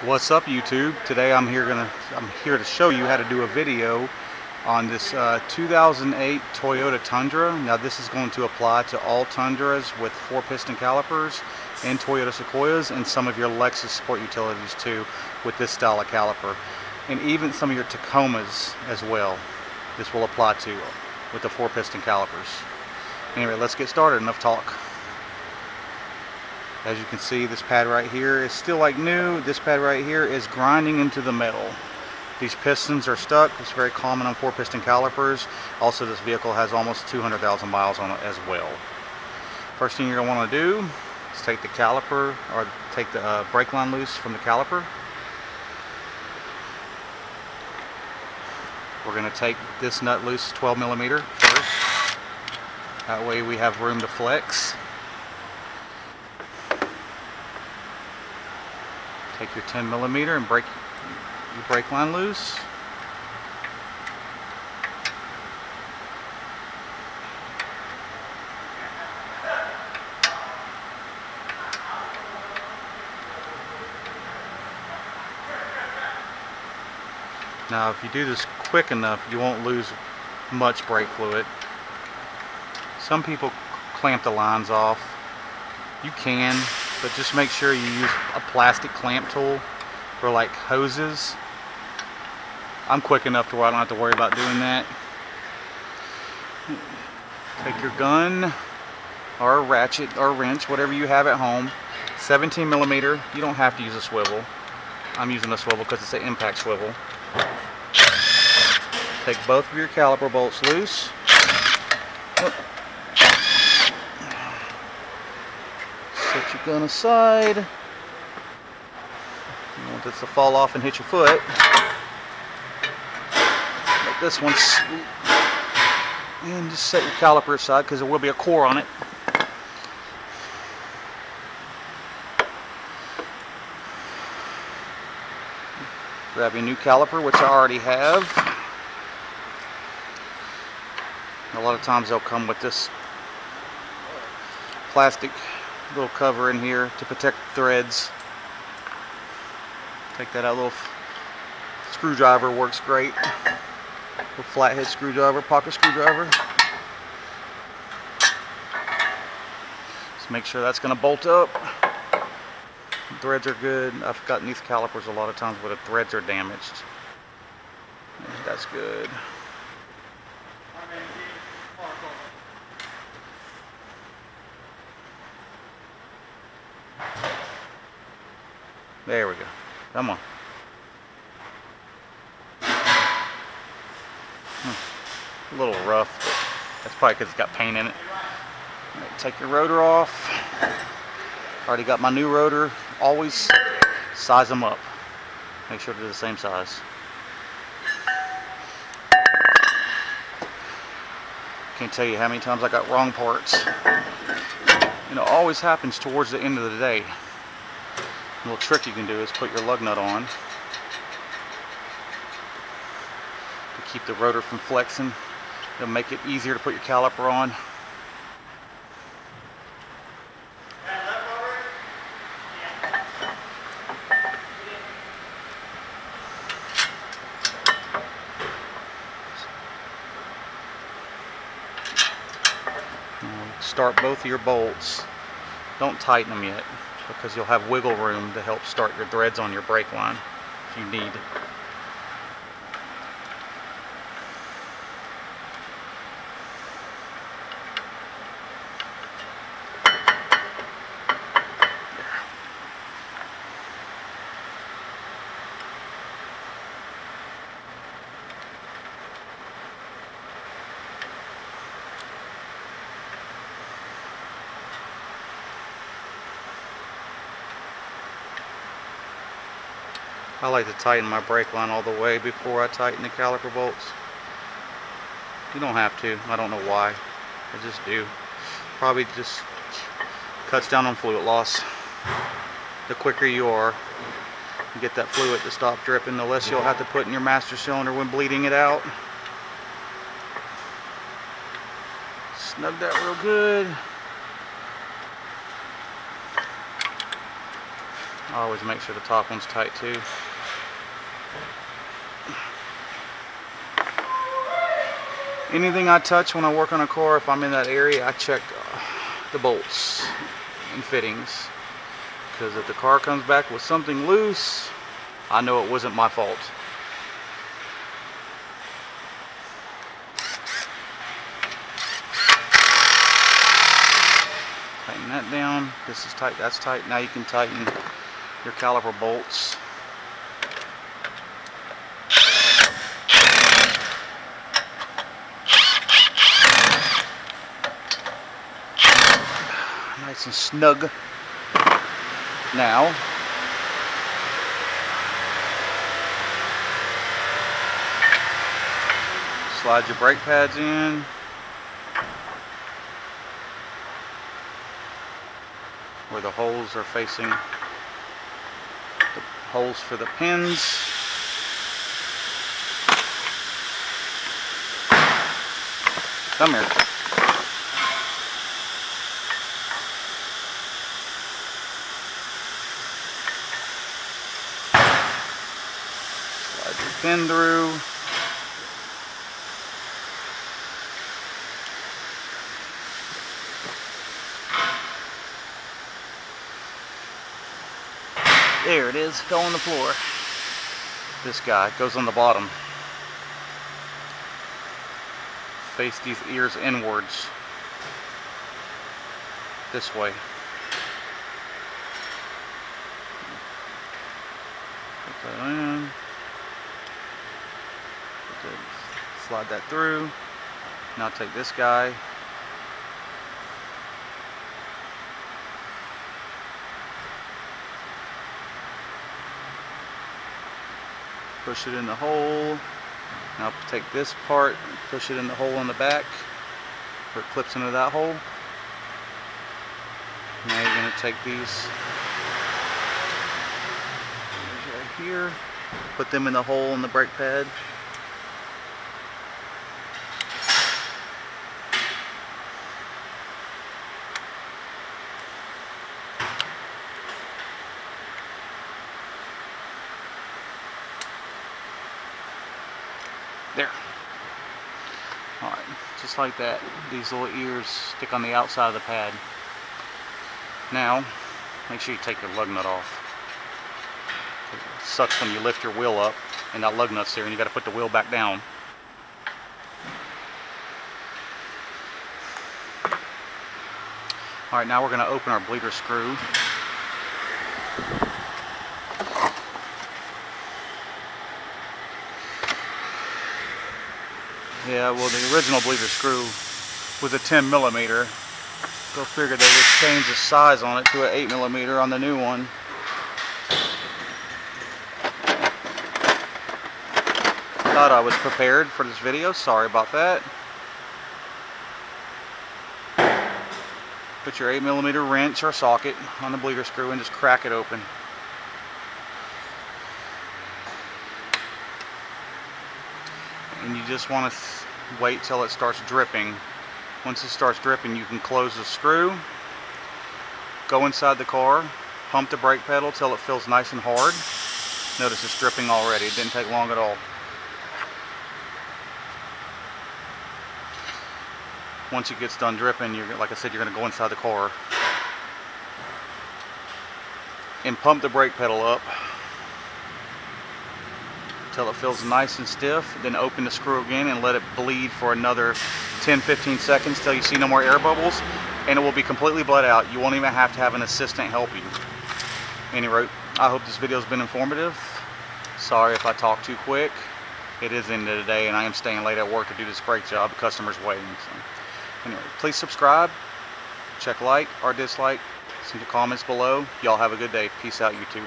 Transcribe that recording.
What's up, YouTube? Today I'm here to show you how to do a video on this 2008 Toyota Tundra. Now this is going to apply to all Tundras with 4-piston calipers and Toyota Sequoias and some of your Lexus sport utilities too with this style of caliper, and even some of your Tacomas as well. This will apply to with the 4-piston calipers. Anyway, let's get started. Enough talk. As you can see, this pad right here is still like new. This pad right here is grinding into the metal. These pistons are stuck. It's very common on 4-piston calipers. Also, this vehicle has almost 200,000 miles on it as well. First thing you're going to want to do is take the caliper, or take the brake line loose from the caliper. We're going to take this nut loose 12mm first. That way we have room to flex. Take your 10mm and break your brake line loose. Now if you do this quick enough, you won't lose much brake fluid. Some people clamp the lines off. You can, but just make sure you use a plastic clamp tool for like hoses. I'm quick enough to where I don't have to worry about doing that. Take your gun or a ratchet or a wrench, whatever you have at home. 17mm. You don't have to use a swivel. I'm using a swivel because it's an impact swivel. Take both of your caliper bolts loose. Set your gun aside. You don't want this to fall off and hit your foot. Let this one swoop. And just set your caliper aside because there will be a core on it. Grab your new caliper, which I already have. A lot of times they'll come with this plastic little cover in here to protect threads. Take that out. Little screwdriver works great. Little flathead screwdriver, pocket screwdriver. Just make sure that's going to bolt up. The threads are good. I've gotten these calipers a lot of times where the threads are damaged. That's good. There we go. Come on. A little rough, but that's probably because it's got paint in it. Right, take your rotor off. Already got my new rotor. Always size them up. Make sure they're the same size. Can't tell you how many times I got wrong parts. And it always happens towards the end of the day. A little trick you can do is put your lug nut on to keep the rotor from flexing. It'll make it easier to put your caliper on. Start both of your bolts. Don't tighten them yet, because you'll have wiggle room to help start your threads on your brake line if you need. I like to tighten my brake line all the way before I tighten the caliper bolts. You don't have to. I don't know why. I just do. Probably just cuts down on fluid loss. The quicker you are, you get that fluid to stop dripping, the less you'll have to put in your master cylinder when bleeding it out. Snug that real good. I always make sure the top one's tight too. Anything I touch when I work on a car, if I'm in that area, I check the bolts and fittings. Because if the car comes back with something loose, I know it wasn't my fault. Tighten that down. This is tight, that's tight. Now you can tighten your caliper bolts. Nice and snug. Now, slide your brake pads in. Where the holes are facing, the holes for the pins. Come here. Slide your pin through. There it is, fell on the floor. This guy goes on the bottom. Face these ears inwards. This way. Put that in. Slide that through. Now take this guy. Push it in the hole. Now take this part and push it in the hole in the back where it clips into that hole. Now you're going to take these right here, put them in the hole in the brake pad. There. Alright, just like that. These little ears stick on the outside of the pad. Now, make sure you take your lug nut off. It sucks when you lift your wheel up and that lug nut's there and you got to put the wheel back down. Alright, now we're going to open our bleeder screw. Yeah, well, the original bleeder screw was a 10mm. Go figure they just changed the size on it to an 8mm on the new one. Thought I was prepared for this video. Sorry about that. Put your 8mm wrench or socket on the bleeder screw and just crack it open. And you just want to wait till it starts dripping. Once it starts dripping, you can close the screw, go inside the car, pump the brake pedal till it feels nice and hard. Notice it's dripping already. It didn't take long at all. Once it gets done dripping, like I said, you're going to go inside the car and pump the brake pedal up till it feels nice and stiff. Then open the screw again and let it bleed for another 10-15 seconds till you see no more air bubbles, and it will be completely bled out. You won't even have to have an assistant help you. Anyway, I hope this video has been informative. Sorry if I talk too quick. It is the end of the day and I am staying late at work to do this brake job. The customer's waiting. So anyway, please subscribe, check like or dislike, send your comments below. Y'all have a good day. Peace out, YouTube.